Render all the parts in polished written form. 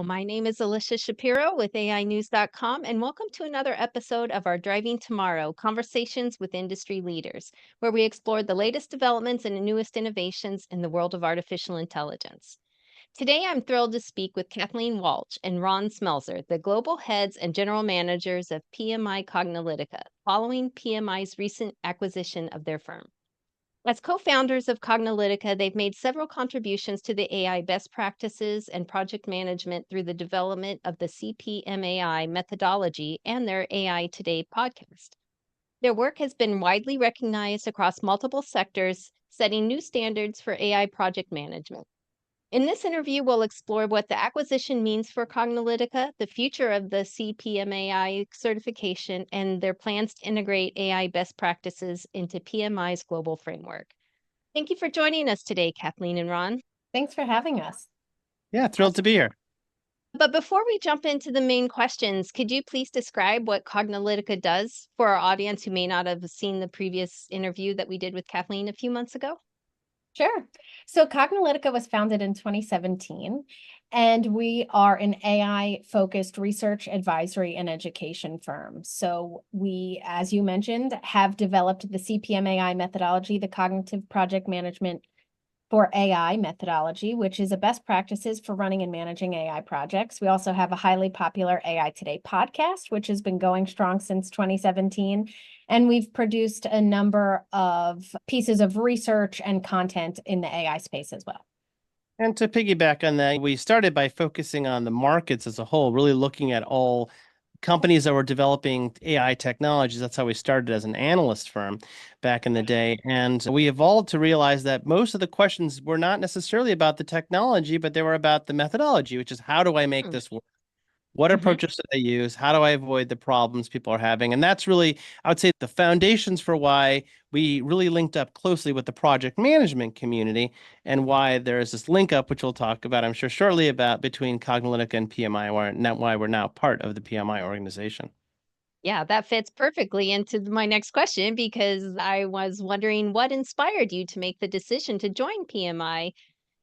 My name is Alicia Shapiro with AInews.com, and welcome to another episode of our Driving Tomorrow Conversations with Industry Leaders, where we explore the latest developments and newest innovations in the world of artificial intelligence. Today, I'm thrilled to speak with Kathleen Walch and Ron Schmelzer, the global heads and general managers of PMI Cognilytica, following PMI's recent acquisition of their firm. As co-founders of Cognilytica, they've made several contributions to the AI best practices and project management through the development of the CPMAI methodology and their AI Today podcast. Their work has been widely recognized across multiple sectors, setting new standards for AI project management. In this interview, we'll explore what the acquisition means for Cognilytica, the future of the CPMAI certification, and their plans to integrate AI best practices into PMI's global framework. Thank you for joining us today, Kathleen and Ron. Thanks for having us. Yeah, thrilled to be here. But before we jump into the main questions, could you please describe what Cognilytica does for our audience who may not have seen the previous interview that we did with Kathleen a few months ago? Sure. So Cognilytica was founded in 2017, and we are an AI-focused research, advisory, and education firm. So we, as you mentioned, have developed the CPMAI methodology, the Cognitive Project Management for AI methodology, which is a best practices for running and managing AI projects. We also have a highly popular AI Today podcast, which has been going strong since 2017. And we've produced a number of pieces of research and content in the AI space as well. And to piggyback on that, we started by focusing on the markets as a whole, really looking at all companies that were developing AI technologies. That's how we started as an analyst firm back in the day. And we evolved to realize that most of the questions were not necessarily about the technology, but they were about the methodology, which is how do I make this work? What approaches do they use? How do I avoid the problems people are having? And that's really, I would say, the foundations for why we really linked up closely with the project management community and why there is this link up, which we'll talk about, I'm sure, shortly about between Cognilytica and PMI, why we're now part of the PMI organization. Yeah, that fits perfectly into my next question because I was wondering what inspired you to make the decision to join PMI.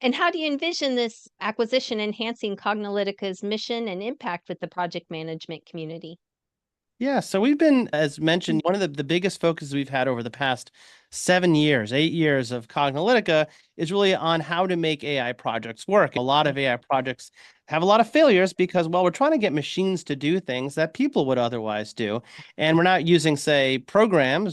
And how do you envision this acquisition enhancing Cognilytica's mission and impact with the project management community? Yeah, so we've been, as mentioned, one of the biggest focuses we've had over the past 8 years of Cognilytica is really on how to make AI projects work. A lot of AI projects have a lot of failures because, well, we're trying to get machines to do things that people would otherwise do. And we're not using, say, program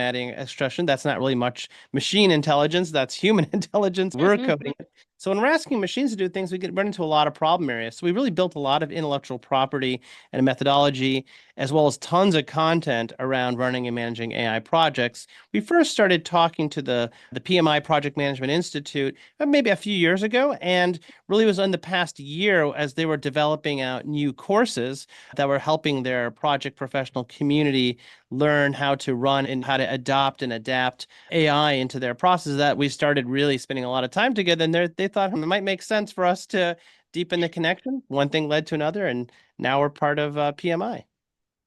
adding expression. That's not really much machine intelligence. That's human intelligence. We're coding it. So when we're asking machines to do things, we get run into a lot of problem areas. So we really built a lot of intellectual property and a methodology, as well as tons of content around running and managing AI projects. We first started talking to the PMI Project Management Institute maybe a few years ago, and really was in the past year as they were developing out new courses that were helping their project professional community learn how to run and how to adopt and adapt AI into their processes, that we started really spending a lot of time together. And they thought it might make sense for us to deepen the connection. One thing led to another, and now we're part of PMI.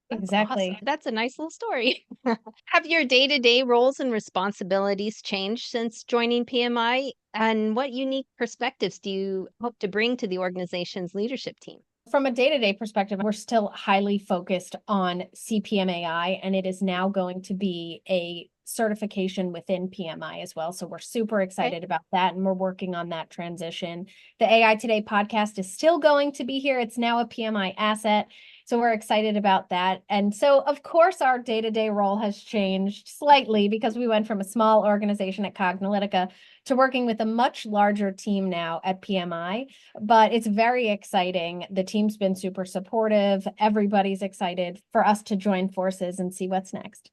That's Exactly. awesome. That's a nice little story. Have your day-to-day roles and responsibilities changed since joining PMI? And what unique perspectives do you hope to bring to the organization's leadership team? From a day-to-day perspective, we're still highly focused on CPMAI, and it is now going to be a certification within PMI as well. So we're super excited about that, and we're working on that transition. The AI Today podcast is still going to be here. It's now a PMI asset. So we're excited about that. And so, of course, our day-to-day role has changed slightly because we went from a small organization at Cognilytica to working with a much larger team now at PMI. But it's very exciting. The team's been super supportive. Everybody's excited for us to join forces and see what's next.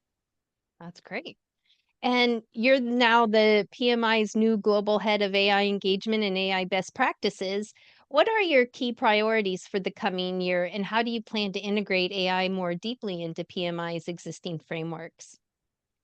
That's great. And you're now the PMI's new global head of AI engagement and AI best practices. What are your key priorities for the coming year, and how do you plan to integrate AI more deeply into PMI's existing frameworks?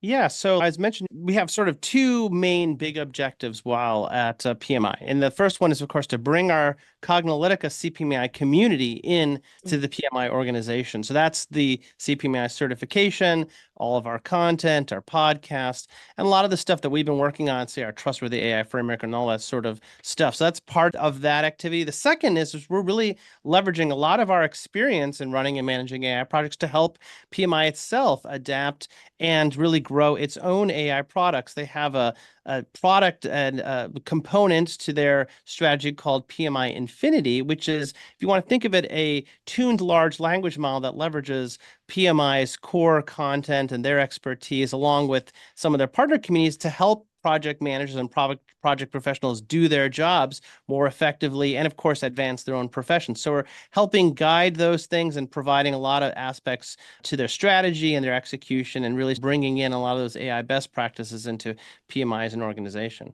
Yeah, so as mentioned, we have sort of two main big objectives while at PMI. And the first one is, of course, to bring our Cognilytica CPMAI community in to the PMI organization. So that's the CPMAI certification, all of our content, our podcast, and a lot of the stuff that we've been working on, say our trustworthy AI framework and all that sort of stuff. So that's part of that activity. The second is we're really leveraging a lot of our experience in running and managing AI projects to help PMI itself adapt and really grow its own AI products. They have a product and component to their strategy called PMI Infinity, which is, if you want to think of it, a tuned large language model that leverages PMI's core content and their expertise, along with some of their partner communities, to help project managers and project professionals do their jobs more effectively and, of course, advance their own profession. So we're helping guide those things and providing a lot of aspects to their strategy and their execution, and really bringing in a lot of those AI best practices into PMI as an organization.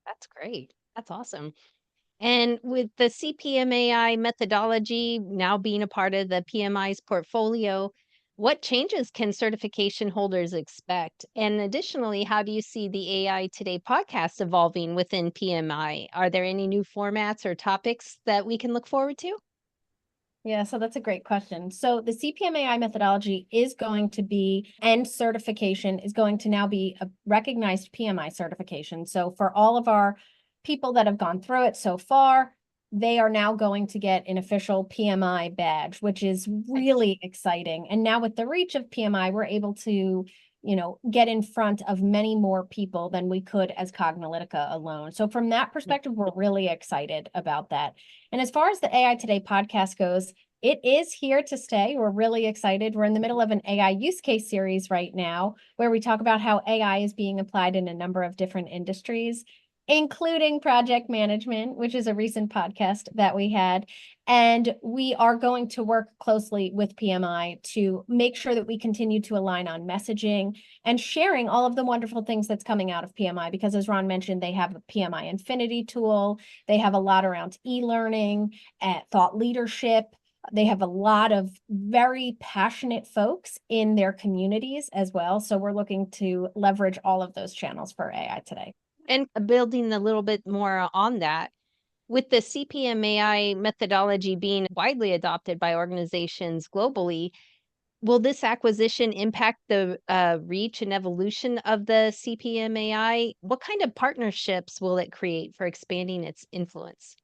That's great. That's awesome. And with the CPMAI methodology now being a part of the PMI's portfolio, what changes can certification holders expect? And additionally, how do you see the AI Today podcast evolving within PMI? Are there any new formats or topics that we can look forward to? Yeah, so that's a great question. So the CPMAI methodology is going to be, and certification is going to now be a recognized PMI certification. So for all of our people that have gone through it so far, they are now going to get an official PMI badge, which is really exciting. And now with the reach of PMI, we're able to, get in front of many more people than we could as Cognilytica alone. So from that perspective, we're really excited about that. And as far as the AI Today podcast goes, it is here to stay. We're really excited. We're in the middle of an AI use case series right now, where we talk about how AI is being applied in a number of different industries, including project management, which is a recent podcast that we had. And we are going to work closely with PMI to make sure that we continue to align on messaging and sharing all of the wonderful things that's coming out of PMI, because as Ron mentioned, they have a PMI Infinity tool. They have a lot around e-learning, thought leadership. They have a lot of very passionate folks in their communities as well. So we're looking to leverage all of those channels for AI Today. And building a little bit more on that, with the CPMAI methodology being widely adopted by organizations globally, will this acquisition impact the reach and evolution of the CPMAI? What kind of partnerships will it create for expanding its influence?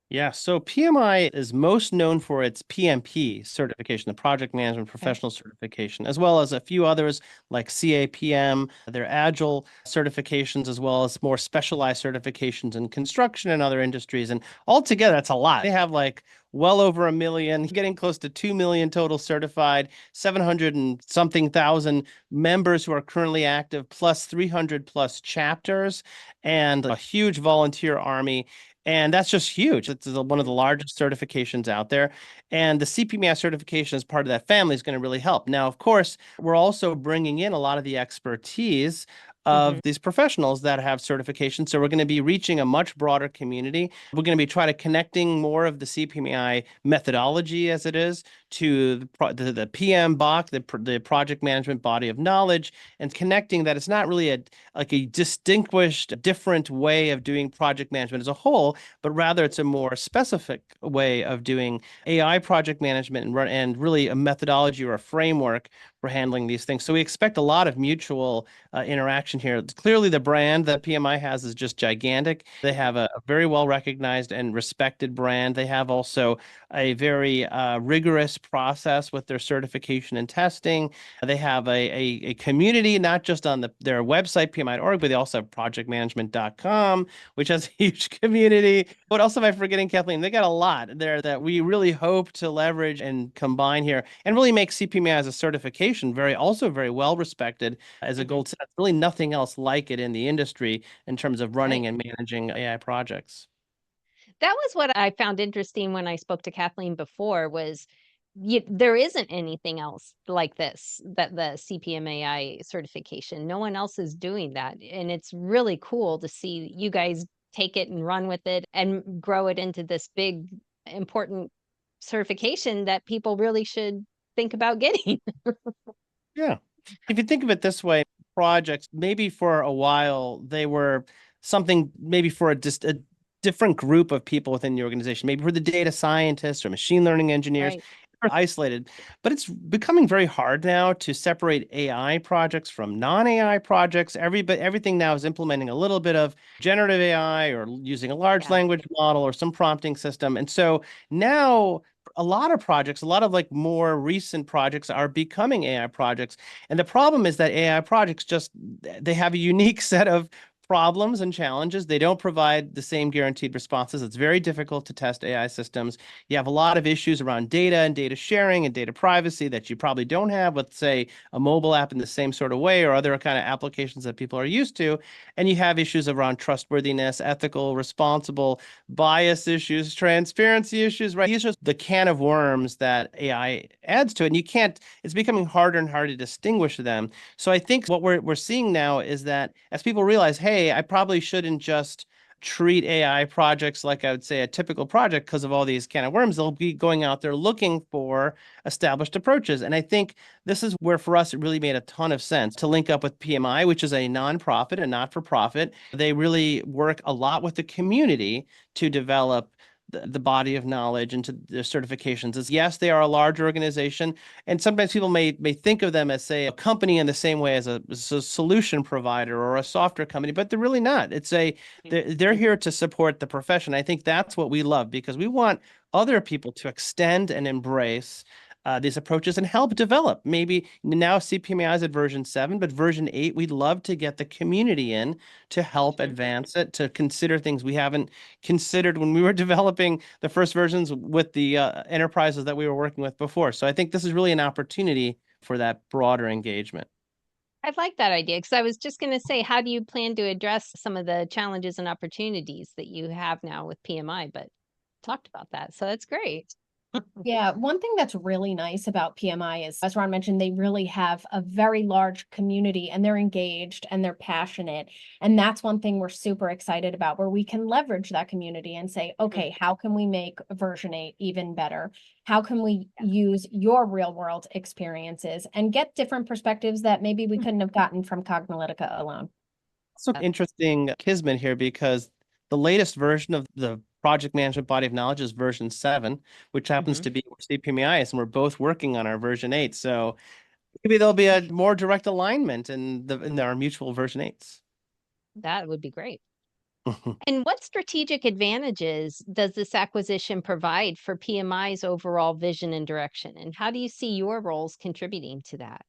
Yeah, so PMI is most known for its PMP certification, the Project Management Professional certification, as well as a few others like CAPM, their Agile certifications, as well as more specialized certifications in construction and other industries. And altogether, that's a lot. They have like well over 1 million, getting close to 2 million total certified, 700 and something thousand members who are currently active, plus 300 plus chapters, and a huge volunteer army. And that's just huge. It's one of the largest certifications out there. And the CPMAI certification as part of that family is going to really help. Now, of course, we're also bringing in a lot of the expertise of these professionals that have certification. So we're going to be reaching a much broader community. We're going to be trying to connecting more of the CPMAI methodology as it is to the PMBOK, the project management body of knowledge, and connecting that it's not really a distinguished, different way of doing project management as a whole, but rather it's a more specific way of doing AI project management and really a methodology or a framework for handling these things. So we expect a lot of mutual interaction here. Clearly, the brand that PMI has is just gigantic. They have a very well recognized and respected brand. They have also a very rigorous process with their certification and testing. They have a community, not just on their website, PMI.org, but they also have projectmanagement.com, which has a huge community. What else am I forgetting, Kathleen? They got a lot there that we really hope to leverage and combine here and really make CPMAI as a certification also very well respected as a gold standard. Really nothing else like it in the industry in terms of running and managing AI projects. That was what I found interesting when I spoke to Kathleen before was there isn't anything else like this, that the CPMAI certification. No one else is doing that. And it's really cool to see you guys take it and run with it and grow it into this big, important certification that people really should think about getting. Yeah. If you think of it this way, projects, maybe for a while, they were something maybe for different group of people within the organization. Maybe we're the data scientists or machine learning engineers. Right. Are isolated, but it's becoming very hard now to separate AI projects from non-AI projects. Everything now is implementing a little bit of generative AI or using a large Yeah. language model or some prompting system. And so now a lot of projects, a lot of like more recent projects are becoming AI projects. And the problem is that AI projects they have a unique set of problems and challenges. They don't provide the same guaranteed responses. It's very difficult to test AI systems. You have a lot of issues around data and data sharing and data privacy that you probably don't have with, say, a mobile app in the same sort of way or other kind of applications that people are used to. And you have issues around trustworthiness, ethical, responsible, bias issues, transparency issues, right? These are the can of worms that AI adds to it. And it's becoming harder and harder to distinguish them. So I think what we're seeing now is that as people realize, hey, I probably shouldn't just treat AI projects like I would say a typical project because of all these can of worms. They'll be going out there looking for established approaches. And I think this is where for us it really made a ton of sense to link up with PMI, which is a nonprofit and not-for-profit. They really work a lot with the community to develop the body of knowledge and to the certifications. Is yes, they are a large organization, and sometimes people may think of them as, say, a company in the same way as a solution provider or a software company, but they're really not. They're here to support the profession. I think that's what we love because we want other people to extend and embrace these approaches and help develop. Maybe now CPMAI is at version 7, but version 8, we'd love to get the community in to help advance it, to consider things we haven't considered when we were developing the first versions with the enterprises that we were working with before. So I think this is really an opportunity for that broader engagement. I like that idea because I was just going to say, how do you plan to address some of the challenges and opportunities that you have now with PMI? But talked about that. So that's great. Yeah, one thing that's really nice about PMI is, as Ron mentioned, they really have a very large community and they're engaged and they're passionate. And that's one thing we're super excited about, where we can leverage that community and say, okay, how can we make version 8 even better? How can we use your real world experiences and get different perspectives that maybe we couldn't have gotten from Cognilytica alone? Also interesting kismet here because the latest version of the project management body of knowledge is version 7, which happens to be where CPMAI is, and we're both working on our version 8. So maybe there'll be a more direct alignment in our mutual version 8s. That would be great. And what strategic advantages does this acquisition provide for PMI's overall vision and direction? And how do you see your roles contributing to that?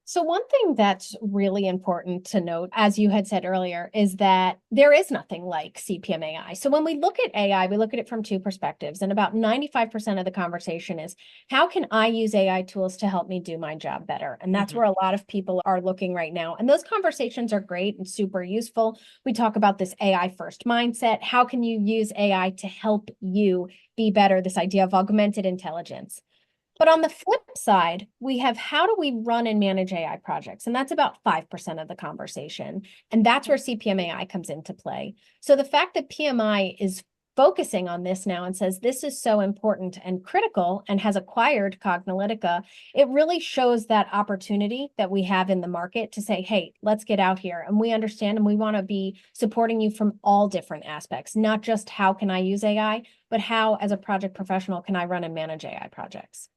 So one thing that's really important to note, as you had said earlier, is that there is nothing like CPMAI. So when we look at AI, we look at it from two perspectives, and about 95% of the conversation is, how can I use AI tools to help me do my job better? And that's where a lot of people are looking right now. And those conversations are great and super useful. We talk about this AI first mindset. How can you use AI to help you be better? This idea of augmented intelligence. But on the flip side, we have, how do we run and manage AI projects? And that's about 5% of the conversation. And that's where CPMAI comes into play. So the fact that PMI is focusing on this now and says this is so important and critical and has acquired Cognilytica, it really shows that opportunity that we have in the market to say, hey, let's get out here. And we understand and we want to be supporting you from all different aspects, not just how can I use AI, but how as a project professional can I run and manage AI projects.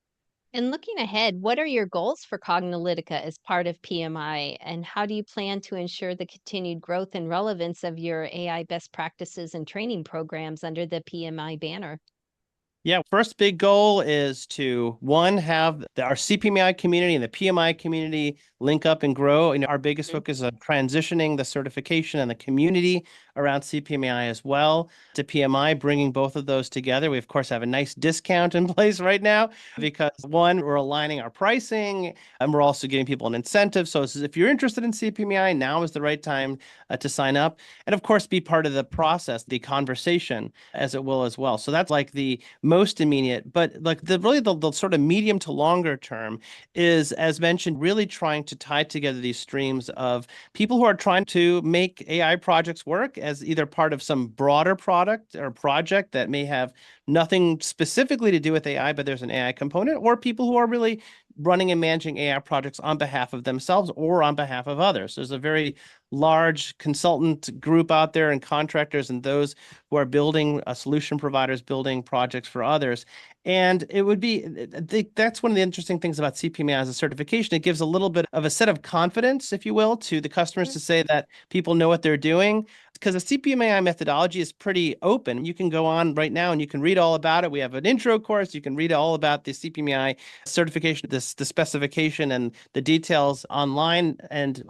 And looking ahead, what are your goals for Cognilytica as part of PMI? And how do you plan to ensure the continued growth and relevance of your AI best practices and training programs under the PMI banner? Yeah, first big goal is to, one, have our CPMI community and the PMI community link up and grow. And our biggest focus is on transitioning the certification and the community around CPMAI as well to PMI, bringing both of those together. We, of course, have a nice discount in place right now because, one, we're aligning our pricing and we're also giving people an incentive. So if you're interested in CPMAI, now is the right time to sign up. And, of course, be part of the process, the conversation, as it will as well. So that's like the most immediate, but like the sort of medium to longer term is, as mentioned, really trying to tie together these streams of people who are trying to make AI projects work as either part of some broader product or project that may have nothing specifically to do with AI, but there's an AI component, or people who are really running and managing AI projects on behalf of themselves or on behalf of others. There's a very large consultant group out there and contractors and those who are building solution providers, building projects for others. And it would be, I think that's one of the interesting things about CPMAI as a certification. It gives a little bit of a set of confidence, if you will, to the customers to say that people know what they're doing. Because the CPMAI methodology is pretty open. You can go on right now and you can read all about it. We have an intro course. You can read all about the CPMAI certification, the specification and the details online, and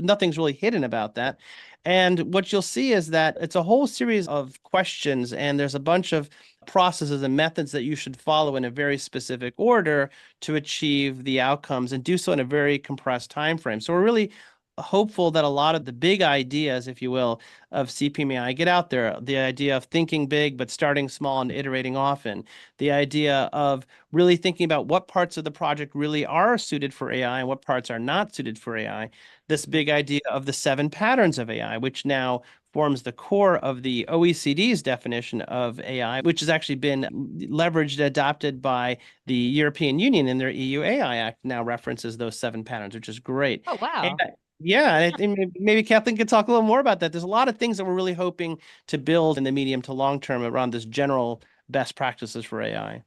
nothing's really hidden about that. And what you'll see is that it's a whole series of questions, and there's a bunch of processes and methods that you should follow in a very specific order to achieve the outcomes and do so in a very compressed time frame. So we're really hopeful that a lot of the big ideas, if you will, of CPMAI get out there. The idea of thinking big, but starting small and iterating often. The idea of really thinking about what parts of the project really are suited for AI and what parts are not suited for AI. This big idea of the 7 patterns of AI, which now forms the core of the OECD's definition of AI, which has actually been leveraged, adopted by the European Union in their EU AI Act, now references those 7 patterns, which is great. Oh, wow. Yeah, I think maybe Kathleen could talk a little more about that. There's a lot of things that we're really hoping to build in the medium to long term around this general best practices for AI.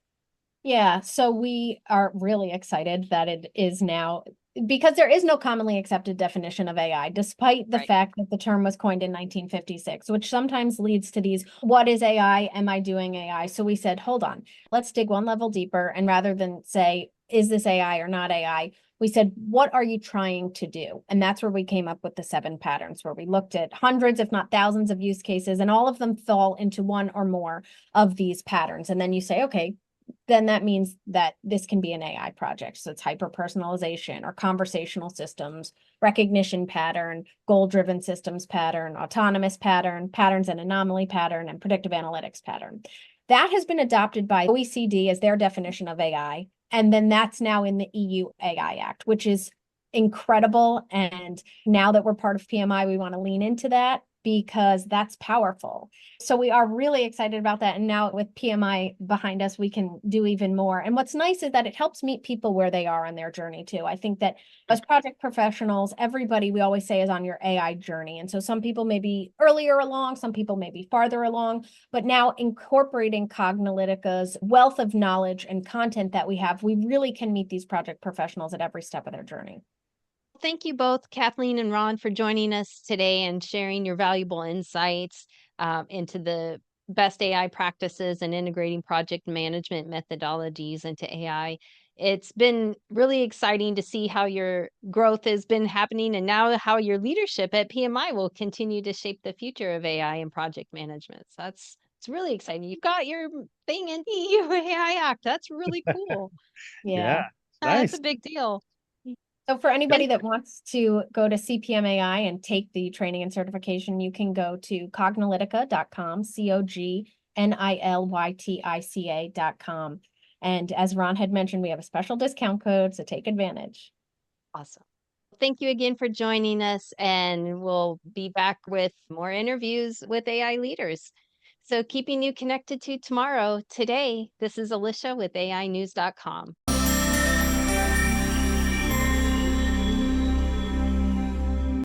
Yeah, so we are really excited that it is now, because there is no commonly accepted definition of AI, despite the Right. fact that the term was coined in 1956, which sometimes leads to these, what is AI? Am I doing AI? So we said, hold on, let's dig one level deeper. And rather than say, is this AI or not AI? We said, what are you trying to do? And that's where we came up with the 7 patterns, where we looked at hundreds, if not thousands of use cases, and all of them fall into one or more of these patterns. And then you say, okay, then that means that this can be an AI project. So it's hyper-personalization or conversational systems, recognition pattern, goal-driven systems pattern, autonomous pattern, patterns and anomaly pattern, and predictive analytics pattern. That has been adopted by OECD as their definition of AI. And then that's now in the EU AI Act, which is incredible. And now that we're part of PMI, we want to lean into that because that's powerful. So we are really excited about that. And now with PMI behind us, we can do even more. And what's nice is that it helps meet people where they are on their journey too. I think that as project professionals, everybody, we always say, is on your AI journey. And so some people may be earlier along, some people may be farther along, but now incorporating Cognilytica's wealth of knowledge and content that we have, we really can meet these project professionals at every step of their journey. Thank you both, Kathleen and Ron, for joining us today and sharing your valuable insights into the best AI practices and integrating project management methodologies into AI. It's been really exciting to see how your growth has been happening and now how your leadership at PMI will continue to shape the future of AI and project management. So it's really exciting. You've got your thing in the EU AI Act. That's really cool. Yeah, That's nice. a big deal. So for anybody that wants to go to CPMAI and take the training and certification, you can go to cognilytica.com, COGNILYTICA.com. And as Ron had mentioned, we have a special discount code, so take advantage. Awesome. Thank you again for joining us, and we'll be back with more interviews with AI leaders. So keeping you connected to tomorrow. Today, this is Alicia with AInews.com.